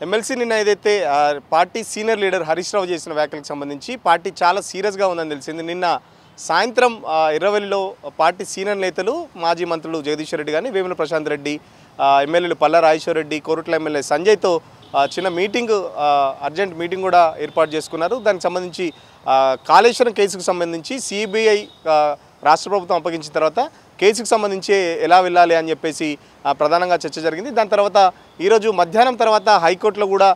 MLC నిన్న ఏదైతే party senior leader Harish Rao చేసిన వ్యాఖ్యలకు సంబంధించి పార్టీ చాలా సీరియస్గా ఉందని తెలిసింది. నిన్న సాయంత్రం ఇర్రవెల్లిలో పార్టీ సీనియర్ నేతలు మాజీ మంత్రులు జగదీశ్వర్ రెడ్డి కానీ వేముల ప్రశాంత్ రెడ్డి, ఎమ్మెల్యేలు పల్లా రాజేశ్వర్ రెడ్డి, కోరుట్ల ఎమ్మెల్యే సంజయ్తో చిన్న మీటింగ్, అర్జెంట్ మీటింగ్ కూడా ఏర్పాటు చేసుకున్నారు. దానికి సంబంధించి కాళేశ్వరం కేసుకు సంబంధించి సిబిఐ రాష్ట్ర ప్రభుత్వం అప్పగించిన తర్వాత కేసుకు సంబంధించి ఎలా వెళ్ళాలి అని చెప్పేసి ప్రధానంగా చర్చ జరిగింది. దాని తర్వాత ఈరోజు మధ్యాహ్నం తర్వాత హైకోర్టులో కూడా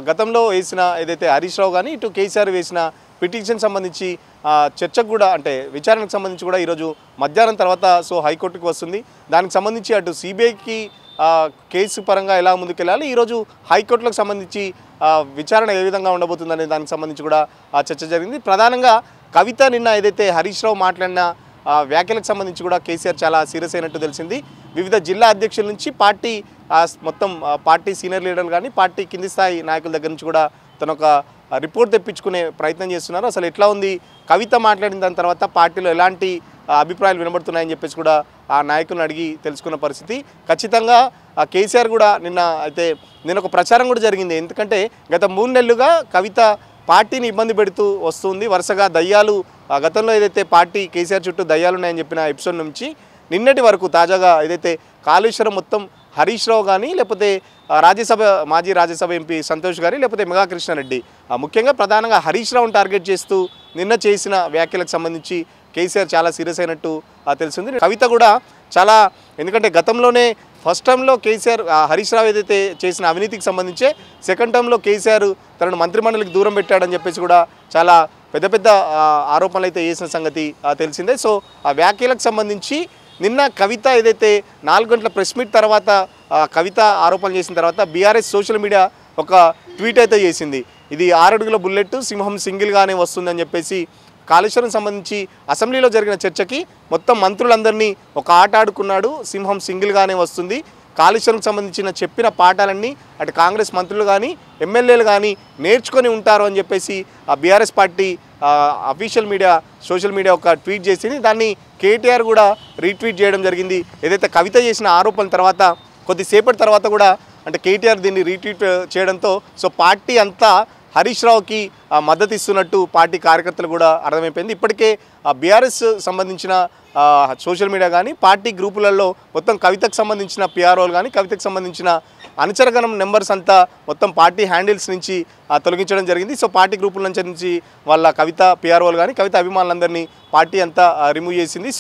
గతంలో వేసిన ఏదైతే హరీష్ రావు కానీ ఇటు కేసీఆర్ వేసిన పిటిషన్ సంబంధించి చర్చకు కూడా అంటే విచారణకు సంబంధించి కూడా ఈరోజు మధ్యాహ్నం తర్వాత హైకోర్టుకు వస్తుంది. దానికి సంబంధించి అటు సిబిఐకి కేసు పరంగా ఎలా ముందుకెళ్ళాలి, ఈరోజు హైకోర్టులకు సంబంధించి విచారణ ఏ విధంగా ఉండబోతుందనే దానికి సంబంధించి కూడా చర్చ జరిగింది. ప్రధానంగా కవిత నిన్న ఏదైతే హరీష్ రావు మాట్లాడిన వ్యాఖ్యలకు సంబంధించి కూడా కేసీఆర్ చాలా సీరియస్ అయినట్టు తెలిసింది. వివిధ జిల్లా అధ్యక్షుల నుంచి మొత్తం పార్టీ సీనియర్ లీడర్లు కానీ పార్టీ కింది స్థాయి నాయకుల దగ్గర నుంచి కూడా తన ఒక రిపోర్ట్ తెప్పించుకునే ప్రయత్నం చేస్తున్నారు. అసలు ఎట్లా ఉంది కవిత మాట్లాడిన దాని తర్వాత పార్టీలో ఎలాంటి అభిప్రాయాలు వినబడుతున్నాయని చెప్పేసి కూడా ఆ నాయకులను అడిగి తెలుసుకున్న పరిస్థితి. ఖచ్చితంగా కేసీఆర్ కూడా నిన్న ఒక ప్రచారం కూడా జరిగింది. ఎందుకంటే గత 3 నెలలుగా కవిత పార్టీని ఇబ్బంది పెడుతూ వస్తుంది. వరుసగా దయ్యాలు గతంలో ఏదైతే పార్టీ కేసీఆర్ చుట్టూ దయ్యాలు ఉన్నాయని చెప్పిన ఎపిసోడ్ నుంచి నిన్నటి వరకు తాజాగా ఏదైతే కాళేశ్వరం మొత్తం హరీష్ రావు కానీ లేకపోతే మాజీ రాజ్యసభ ఎంపీ సంతోష్ గారి లేకపోతే మెగా కృష్ణారెడ్డి, ముఖ్యంగా ప్రధానంగా హరీష్ రావును టార్గెట్ చేస్తూ నిన్న చేసిన వ్యాఖ్యలకు సంబంధించి కేసీఆర్ చాలా సీరియస్ అయినట్టు తెలిసింది. కవిత కూడా చాలా, ఎందుకంటే గతంలోనే ఫస్ట్ టైంలో కేసీఆర్ హరీష్ రావు ఏదైతే చేసిన అవినీతికి సంబంధించే సెకండ్ టైంలో కేసీఆర్ తనను మంత్రిమండలికి దూరం పెట్టాడని చెప్పేసి కూడా చాలా పెద్ద ఆరోపణలు అయితే చేసిన సంగతి తెలిసిందే. ఆ వ్యాఖ్యలకు సంబంధించి నిన్న కవిత ఏదైతే 4 గంటల ప్రెస్ మీట్ తర్వాత కవిత ఆరోపణలు చేసిన తర్వాత బీఆర్ఎస్ సోషల్ మీడియా ఒక ట్వీట్ అయితే చేసింది. ఇది 6 అడుగుల బుల్లెట్ సింహం సింగిల్గానే వస్తుందని చెప్పేసి కాళేశ్వరం సంబంధించి అసెంబ్లీలో జరిగిన చర్చకి మొత్తం మంత్రులందరినీ ఒక ఆట ఆడుకున్నాడు. సింహం సింగిల్గానే వస్తుంది. కాళేశ్వరంకి సంబంధించిన చెప్పిన పాఠాలన్నీ అటు కాంగ్రెస్ మంత్రులు కానీ ఎమ్మెల్యేలు కానీ నేర్చుకొని ఉంటారు అని చెప్పేసి ఆ BRS party official media social media ఒక ట్వీట్ చేసింది. దాన్ని కేటీఆర్ కూడా రీట్వీట్ చేయడం జరిగింది. ఏదైతే కవిత చేసిన ఆరోపణల తర్వాత కొద్దిసేపటి తర్వాత కూడా అంటే కేటీఆర్ దీన్ని రీట్వీట్ చేయడంతో పార్టీ అంతా హరీష్ రావుకి మద్దతు ఇస్తున్నట్టు పార్టీ కార్యకర్తలు కూడా అర్థమైపోయింది. ఇప్పటికే బీఆర్ఎస్ సంబంధించిన సోషల్ మీడియా కానీ పార్టీ గ్రూపులలో మొత్తం కవితకు సంబంధించిన పిఆర్ఓలు కానీ కవితకు సంబంధించిన అనుచరగణం నెంబర్స్ అంతా మొత్తం పార్టీ హ్యాండిల్స్ నుంచి తొలగించడం జరిగింది. పార్టీ గ్రూపుల నుంచి వాళ్ళ కవిత పిఆర్ఓలు కానీ కవిత అభిమానులందరినీ పార్టీ అంతా రిమూవ్ చేసింది.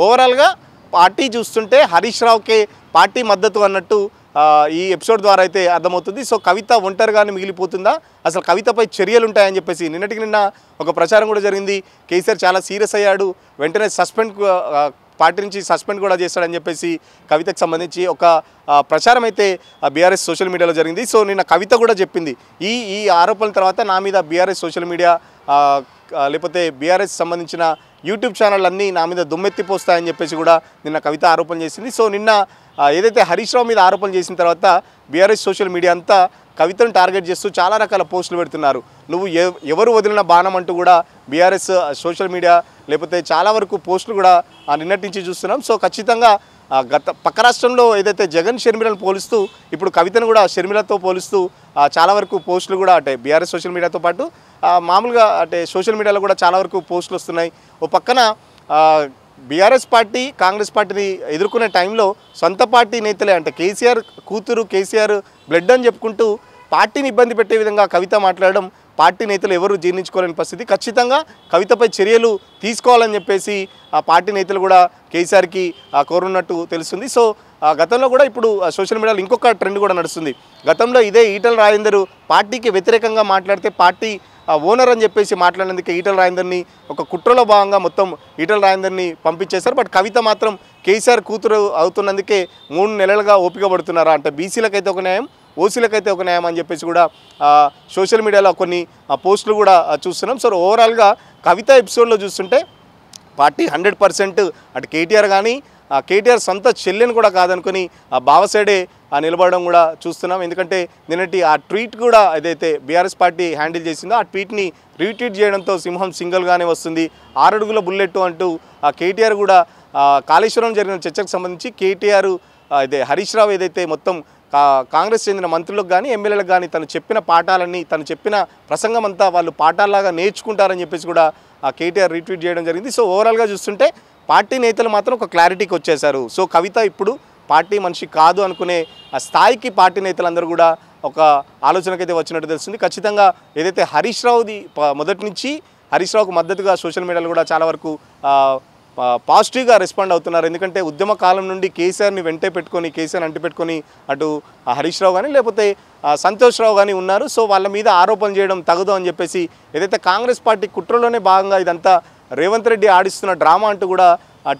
ఓవరాల్గా పార్టీ చూస్తుంటే హరీష్ రావుకే పార్టీ మద్దతు అన్నట్టు ఈ ఎపిసోడ్ ద్వారా అయితే అర్థమవుతుంది. కవిత ఒంటరిగానే మిగిలిపోతుందా, అసలు కవితపై చర్యలు ఉంటాయని చెప్పేసి నిన్న ఒక ప్రచారం కూడా జరిగింది. కేసీఆర్ చాలా సీరియస్ అయ్యాడు, వెంటనే పార్టీ నుంచి సస్పెండ్ కూడా చేస్తాడని చెప్పేసి కవితకు సంబంధించి ఒక ప్రచారం అయితే బీఆర్ఎస్ సోషల్ మీడియాలో జరిగింది. నిన్న కవిత కూడా చెప్పింది ఈ ఆరోపణల తర్వాత నా మీద బీఆర్ఎస్ సోషల్ మీడియా లేకపోతే బీఆర్ఎస్ సంబంధించిన యూట్యూబ్ ఛానల్ అన్నీ నా మీద దుమ్మెత్తిపోస్తాయని చెప్పేసి కూడా నిన్న కవిత ఆరోపణ చేసింది. నిన్న ఏదైతే హరీష్ రావు మీద ఆరోపణ చేసిన తర్వాత బీఆర్ఎస్ సోషల్ మీడియా అంతా కవితను టార్గెట్ చేస్తూ చాలా రకాల పోస్టులు పెడుతున్నారు. నువ్వు ఎవరు వదిలిన బాణం అంటూ కూడా బీఆర్ఎస్ సోషల్ మీడియా లేకపోతే చాలా వరకు పోస్టులు కూడా నిన్నటి నుంచి చూస్తున్నాం. ఖచ్చితంగా పక్క రాష్ట్రంలో ఏదైతే జగన్ షర్మిలను పోలుస్తూ ఇప్పుడు కవితను కూడా షర్మిలతో పోలుస్తూ చాలా వరకు పోస్టులు కూడా అంటే బీఆర్ఎస్ సోషల్ మీడియాతో పాటు మామూలుగా అంటే సోషల్ మీడియాలో కూడా చాలా వరకు పోస్టులు వస్తున్నాయి. ఓ పక్కన బీఆర్ఎస్ పార్టీ కాంగ్రెస్ పార్టీని ఎదుర్కొనే టైంలో సొంత పార్టీ నేతలే అంటే కేసీఆర్ కూతురు కేసీఆర్ బ్లడ్ అని చెప్పుకుంటూ పార్టీని ఇబ్బంది పెట్టే విధంగా కవిత మాట్లాడడం పార్టీ నేతలు ఎవరు జీర్ణించుకోలేని పరిస్థితి. ఖచ్చితంగా కవితపై చర్యలు తీసుకోవాలని చెప్పేసి ఆ పార్టీ నేతలు కూడా కేసీఆర్కి కోరున్నట్టు తెలుస్తుంది. గతంలో కూడా ఇప్పుడు సోషల్ మీడియాలో ఇంకొక ట్రెండ్ కూడా నడుస్తుంది. గతంలో ఇదే ఈటల రాజేందర్ పార్టీకి వ్యతిరేకంగా మాట్లాడితే పార్టీ ఓనర్ అని చెప్పేసి మాట్లాడినందుకే ఈటల రాజేందర్ని ఒక కుట్రలో భాగంగా మొత్తం ఈటల రాజేందర్ని పంపించేశారు. బట్ కవిత మాత్రం కేసీఆర్ కూతురు అవుతున్నందుకే 3 నెలలుగా ఓపిక పడుతున్నారా అంటే బీసీలకైతే ఒక న్యాయం ఓసీలకైతే ఒక న్యాయం అని చెప్పేసి కూడా సోషల్ మీడియాలో కొన్ని పోస్టులు కూడా చూస్తున్నాం. ఓవరాల్గా కవిత ఎపిసోడ్లో చూస్తుంటే పార్టీ 100% అటు కేటీఆర్ కానీ కేటీఆర్ సొంత చెల్లెని కూడా కాదనుకొని బావసైడే నిలబడడం కూడా చూస్తున్నాం. ఎందుకంటే నిన్నటి ఆ ట్వీట్ కూడా ఏదైతే బీఆర్ఎస్ పార్టీ హ్యాండిల్ చేసిందో ఆ ట్వీట్ని రీట్వీట్ చేయడంతో సింహం సింగిల్గానే వస్తుంది 6 అడుగుల బుల్లెట్ అంటూ కేటీఆర్ కూడా కాళేశ్వరం జరిగిన చర్చకు సంబంధించి కేటీఆర్ హరీష్ రావు ఏదైతే మొత్తం కాంగ్రెస్ చెందిన మంత్రులకు కానీ ఎమ్మెల్యేలకు కానీ తను చెప్పిన పాఠాలన్నీ తను చెప్పిన ప్రసంగం అంతా వాళ్ళు పాఠాల్లాగా నేర్చుకుంటారని చెప్పేసి కూడా కేటీఆర్ రీట్వీట్ చేయడం జరిగింది. సో ఓవరాల్గా చూస్తుంటే పార్టీ నేతలు మాత్రం ఒక క్లారిటీకి వచ్చేశారు. సో కవిత ఇప్పుడు పార్టీ మనిషి కాదు అనుకునే ఆ స్థాయికి పార్టీ నేతలందరూ కూడా ఒక ఆలోచనకైతే వచ్చినట్టు తెలుస్తుంది. ఖచ్చితంగా ఏదైతే హరీష్ రావుది మొదటి నుంచి హరీష్ రావుకు మద్దతుగా సోషల్ మీడియాలో కూడా చాలా వరకు పాజిటివ్గా రెస్పాండ్ అవుతున్నారు. ఎందుకంటే ఉద్యమ కాలం నుండి కేసీఆర్ని వెంటే పెట్టుకొని కేసీఆర్ అంటిపెట్టుకొని అటు హరీష్ రావు కానీ లేకపోతే సంతోష్ రావు కానీ ఉన్నారు. సో వాళ్ళ మీద ఆరోపణలు చేయడం తగదు అని చెప్పేసి ఏదైతే కాంగ్రెస్ పార్టీ కుట్రలోనే భాగంగా ఇదంతా రేవంత్ రెడ్డి ఆడిస్తున్న డ్రామా అంటూ కూడా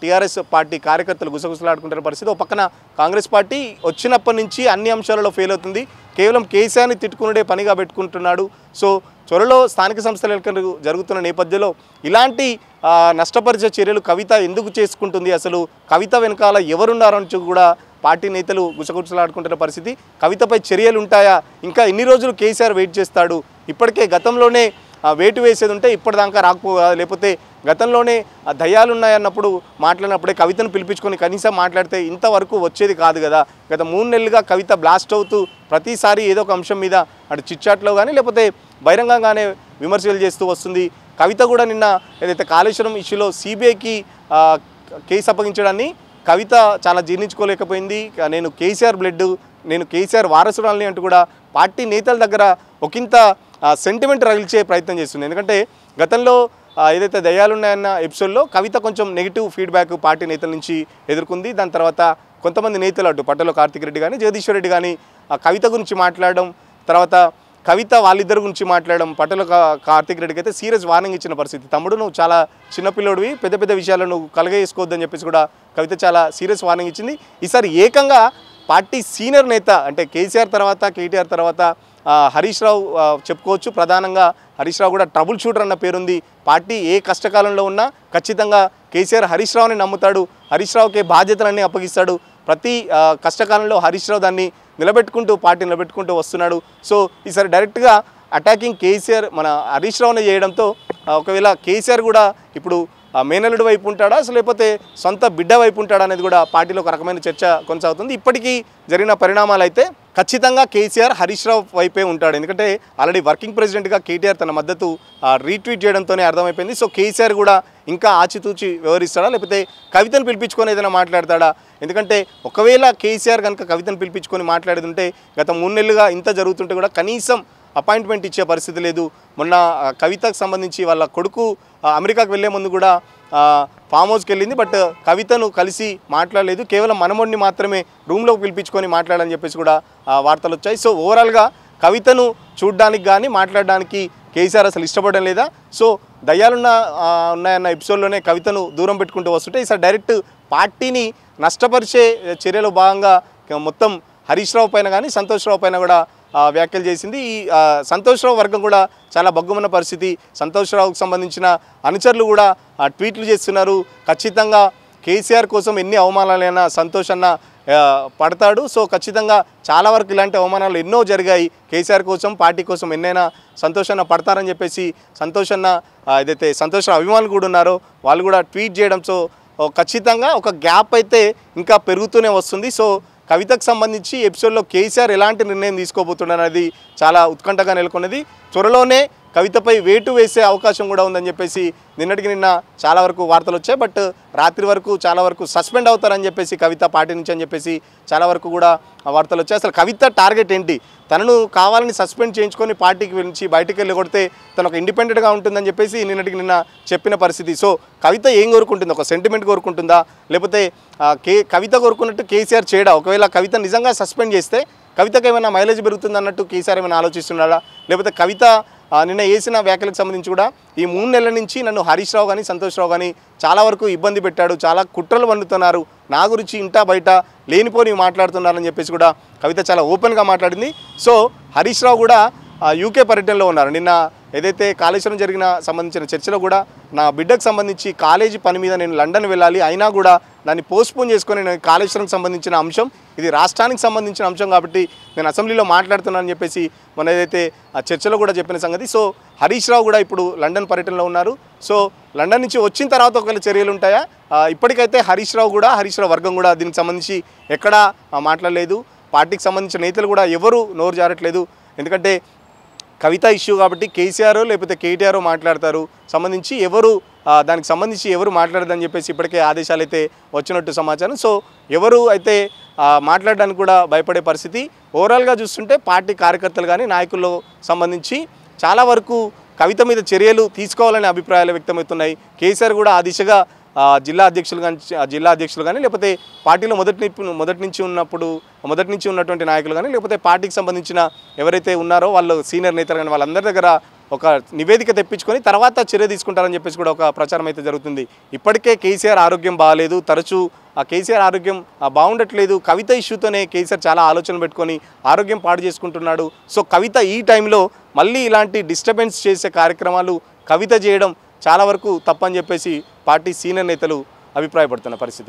టీఆర్ఎస్ పార్టీ కార్యకర్తలు గుసగుసలాడుకుంటున్న పరిస్థితి. ఒక పక్కన కాంగ్రెస్ పార్టీ వచ్చినప్పటి నుంచి అన్ని అంశాలలో ఫెయిల్ అవుతుంది. కేవలం కేసీఆర్ని తిట్టుకునే పనిగా పెట్టుకుంటున్నాడు. సో త్వరలో స్థానిక సంస్థల ఎన్నికలు జరుగుతున్న నేపథ్యంలో ఇలాంటి నష్టపరిచే చర్యలు కవిత ఎందుకు చేసుకుంటుంది, అసలు కవిత వెనకాల ఎవరున్నారని కూడా పార్టీ నేతలు గుసగుసలాడుకుంటున్న పరిస్థితి. కవితపై చర్యలు ఉంటాయా, ఇంకా ఎన్ని రోజులు కేసీఆర్ వెయిట్ చేస్తాడు, ఇప్పటికే గతంలోనే వేటు వేసేది ఉంటే ఇప్పటిదాకా రాకపోగా, లేకపోతే గతంలోనే దయ్యాలు ఉన్నాయన్నప్పుడు మాట్లాడినప్పుడే కవితను పిలిపించుకొని కనీసం మాట్లాడితే ఇంతవరకు వచ్చేది కాదు కదా. గత 3 నెలలుగా కవిత బ్లాస్ట్ అవుతూ ప్రతిసారి ఏదో ఒక అంశం మీద అటు చిట్చాట్లో కానీ లేకపోతే బహిరంగంగానే విమర్శలు చేస్తూ వస్తుంది. కవిత కూడా నిన్న ఏదైతే కాళేశ్వరం ఇష్యూలో సిబిఐకి కేసు అప్పగించడాన్ని కవిత చాలా జీర్ణించుకోలేకపోయింది. నేను కేసీఆర్ బ్లడ్, నేను కేసీఆర్ వారసురాలని అంటూ కూడా పార్టీ నేతల దగ్గర ఒకంత సెంటిమెంట్ రగిల్చే ప్రయత్నం చేస్తుంది. ఎందుకంటే గతంలో ఏదైతే దయ్యాలున్నాయన్న ఎపిసోడ్లో కవిత కొంచెం నెగిటివ్ ఫీడ్బ్యాక్ పార్టీ నేతల నుంచి ఎదుర్కొంది. దాని తర్వాత కొంతమంది నేతలు అటు పట్టలో కార్తిక్ రెడ్డి కానీ జగదీశ్వర్ రెడ్డి కానీ కవిత గురించి మాట్లాడడం, తర్వాత కవిత వాళ్ళిద్దరి గురించి మాట్లాడడం, పట్టలో కార్తిక్ రెడ్డికి అయితే సీరియస్ వార్నింగ్ ఇచ్చిన పరిస్థితి. తమ్ముడు నువ్వు చాలా చిన్నపిల్లోడివి, పెద్ద పెద్ద విషయాలను నువ్వు కలగేసుకోవద్దని చెప్పేసి కూడా కవిత చాలా సీరియస్ వార్నింగ్ ఇచ్చింది. ఈసారి ఏకంగా పార్టీ సీనియర్ నేత అంటే కేసీఆర్ తర్వాత కేటీఆర్ తర్వాత హరీష్ రావు చెప్పుకోవచ్చు. ప్రధానంగా హరీష్ రావు కూడా ట్రబుల్ షూటర్ అన్న పేరుంది. పార్టీ ఏ కష్టకాలంలో ఉన్నా ఖచ్చితంగా కేసీఆర్ హరీష్ రావుని నమ్ముతాడు, హరీష్ రావుకే బాధ్యతలన్నీ అప్పగిస్తాడు. ప్రతి కష్టకాలంలో హరీష్ రావు దాన్ని నిలబెట్టుకుంటూ పార్టీ నిలబెట్టుకుంటూ వస్తున్నాడు. సో ఈసారి డైరెక్ట్గా అటాకింగ్ కేసీఆర్ మన హరీష్ రావుని చేయడంతో ఒకవేళ కేసీఆర్ కూడా ఇప్పుడు మేనల్లుడి వైపు ఉంటాడా అసలు లేకపోతే సొంత బిడ్డ వైపు ఉంటాడా అనేది కూడా పార్టీలో ఒక రకమైన చర్చ కొనసాగుతుంది. ఇప్పటికీ జరిగిన పరిణామాలు అయితే ఖచ్చితంగా కేసీఆర్ హరీష్ రావు వైపే ఉంటాడు. ఎందుకంటే ఆల్రెడీ వర్కింగ్ ప్రెసిడెంట్గా కేటీఆర్ తన మద్దతు రీట్వీట్ చేయడంతోనే అర్థమైపోయింది. సో కేసీఆర్ కూడా ఇంకా ఆచితూచి వ్యవహరిస్తాడా లేకపోతే కవితను పిలిపించుకొని ఏదైనా మాట్లాడతాడా? ఎందుకంటే ఒకవేళ కేసీఆర్ కనుక కవితను పిలిపించుకొని మాట్లాడేది ఉంటే గత 3 నెలలుగా ఇంత జరుగుతుంటే కూడా కనీసం అపాయింట్మెంట్ ఇచ్చే పరిస్థితి లేదు. మొన్న కవితకు సంబంధించి వాళ్ళ కొడుకు అమెరికాకు వెళ్ళే ముందు కూడా ఫామ్ హౌస్కి వెళ్ళింది, బట్ కవితను కలిసి మాట్లాడలేదు. కేవలం మనమోడిని మాత్రమే రూమ్లోకి పిలిపించుకొని మాట్లాడాలని చెప్పేసి కూడా వార్తలు వచ్చాయి. సో ఓవరాల్గా కవితను చూడడానికి కానీ మాట్లాడడానికి కేసీఆర్ అసలు ఇష్టపడడం లేదా. సో ఉన్నాయన్న ఎపిసోడ్లోనే కవితను దూరం పెట్టుకుంటూ వస్తుంటే ఈసారి డైరెక్ట్ పార్టీని నష్టపరిచే చర్యలో భాగంగా మొత్తం హరీష్ రావు పైన కానీ సంతోష్ రావు పైన కూడా వ్యాఖ్యలు చేసింది. ఈ సంతోష్ రావు వర్గం కూడా చాలా బగ్గుమన్న పరిస్థితి. సంతోష్ రావుకు సంబంధించిన అనుచరులు కూడా ట్వీట్లు చేస్తున్నారు. ఖచ్చితంగా కేసీఆర్ కోసం ఎన్ని అవమానాలైనా సంతోష్ అన్న పడతాడు. సో ఖచ్చితంగా చాలా వరకు ఇలాంటి అవమానాలు ఎన్నో జరిగాయి. కేసీఆర్ కోసం పార్టీ కోసం ఎన్నైనా సంతోష్ అన్న పడతారని చెప్పేసి సంతోష్ అన్న ఏదైతే సంతోష్ రావు అభిమానులు కూడా ఉన్నారో వాళ్ళు కూడా ట్వీట్ చేయడం. సో ఖచ్చితంగా ఒక గ్యాప్ అయితే ఇంకా పెరుగుతూనే వస్తుంది. సో కవితకు సంబంధించి ఎపిసోడ్లో కేసీఆర్ ఎలాంటి నిర్ణయం తీసుకోబోతున్నారనేది చాలా ఉత్కంఠగా నెలకొన్నది. త్వరలోనే కవితపై వేటు వేసే అవకాశం కూడా ఉందని చెప్పేసి నిన్నటికి నిన్న చాలా వరకు వార్తలు వచ్చాయి. బట్ రాత్రి వరకు చాలా వరకు సస్పెండ్ అవుతారని చెప్పేసి కవిత పార్టీ నుంచి అని చెప్పేసి చాలా వరకు కూడా వార్తలు వచ్చాయి. అసలు కవిత టార్గెట్ ఏంటి? తనను కావాలని సస్పెండ్ చేయించుకొని పార్టీకి నుంచి బయటికి వెళ్ళి కొడితే తను ఒక ఇండిపెండెంట్గా ఉంటుందని చెప్పేసి నిన్నటికి నిన్న చెప్పిన పరిస్థితి. సో కవిత ఏం కోరుకుంటుంది? ఒక సెంటిమెంట్ కోరుకుంటుందా లేకపోతే కవిత కోరుకున్నట్టు కేసీఆర్ చేయడా? ఒకవేళ కవిత నిజంగా సస్పెండ్ చేస్తే కవితకు ఏమైనా మైలేజ్ పెరుగుతుంది అన్నట్టు కేసీఆర్ ఏమైనా ఆలోచిస్తున్నాడా? లేకపోతే కవిత నిన్న వేసిన వ్యాఖ్యలకు సంబంధించి కూడా ఈ 3 నెలల నుంచి నన్ను హరీష్ రావు కానీ సంతోష్ రావు కానీ చాలా వరకు ఇబ్బంది పెట్టాడు, చాలా కుట్రలు వండుతున్నారు, నా గురించి ఇంటా బయట లేనిపోని మాట్లాడుతున్నారని చెప్పేసి కూడా కవిత చాలా ఓపెన్గా మాట్లాడింది. సో హరీష్ రావు కూడా యూకే పర్యటనలో ఉన్నారు. నిన్న ఏదైతే కాళేశ్వరం జరిగిన సంబంధించిన చర్చలో కూడా నా బిడ్డకు సంబంధించి కాలేజీ పని మీద నేను లండన్ వెళ్ళాలి, అయినా కూడా దాన్ని పోస్ట్పోన్ చేసుకొని నేను కాళేశ్వరంకి సంబంధించిన అంశం ఇది రాష్ట్రానికి సంబంధించిన అంశం కాబట్టి నేను అసెంబ్లీలో మాట్లాడుతున్నానని చెప్పేసి మన ఏదైతే ఆ చర్చలో కూడా చెప్పిన సంగతి. సో హరీష్ రావు కూడా ఇప్పుడు లండన్ పర్యటనలో ఉన్నారు. సో లండన్ నుంచి వచ్చిన తర్వాత ఒకవేళ చర్యలు ఉంటాయా? ఇప్పటికైతే హరీష్ రావు వర్గం కూడా దీనికి సంబంధించి ఎక్కడా మాట్లాడలేదు. పార్టీకి సంబంధించిన నేతలు కూడా ఎవరు నోరు జారట్లేదు. ఎందుకంటే కవిత ఇష్యూ కాబట్టి కేసీఆర్ లేకపోతే కేటీఆర్ మాట్లాడతారు, సంబంధించి ఎవరు దానికి సంబంధించి ఎవరు మాట్లాడదని చెప్పేసి ఇప్పటికే ఆదేశాలు అయితే వచ్చినట్టు సమాచారం. సో ఎవరు అయితే మాట్లాడడానికి కూడా భయపడే పరిస్థితి. ఓవరాల్గా చూస్తుంటే పార్టీ కార్యకర్తలు కానీ నాయకుల్లో సంబంధించి చాలా వరకు కవిత మీద చర్యలు తీసుకోవాలనే అభిప్రాయాలు వ్యక్తమవుతున్నాయి. కేసీఆర్ కూడా ఆ దిశగా జిల్లా అధ్యక్షులు కానీ లేకపోతే పార్టీలో మొదటి నుంచి ఉన్నటువంటి నాయకులు కానీ లేకపోతే పార్టీకి సంబంధించిన ఎవరైతే ఉన్నారో వాళ్ళు సీనియర్ నేతలు కానీ వాళ్ళందరి దగ్గర ఒక నివేదిక తెప్పించుకొని తర్వాత చర్య తీసుకుంటారని చెప్పేసి కూడా ఒక ప్రచారం అయితే జరుగుతుంది. ఇప్పటికే కేసీఆర్ ఆరోగ్యం బాగాలేదు, తరచూ కేసీఆర్ ఆరోగ్యం బాగుండట్లేదు. కవిత ఇష్యూతోనే కేసీఆర్ చాలా ఆలోచనలు పెట్టుకొని ఆరోగ్యం పాడు చేసుకుంటున్నాడు. సో కవిత ఈ టైంలో మళ్ళీ ఇలాంటి డిస్టర్బెన్స్ చేసే కార్యక్రమాలు కవిత చేయడం చాలా వరకు తప్పని చెప్పేసి పార్టీ సీనియర్ నేతలు అభిప్రాయపడుతున్న పరిస్థితి.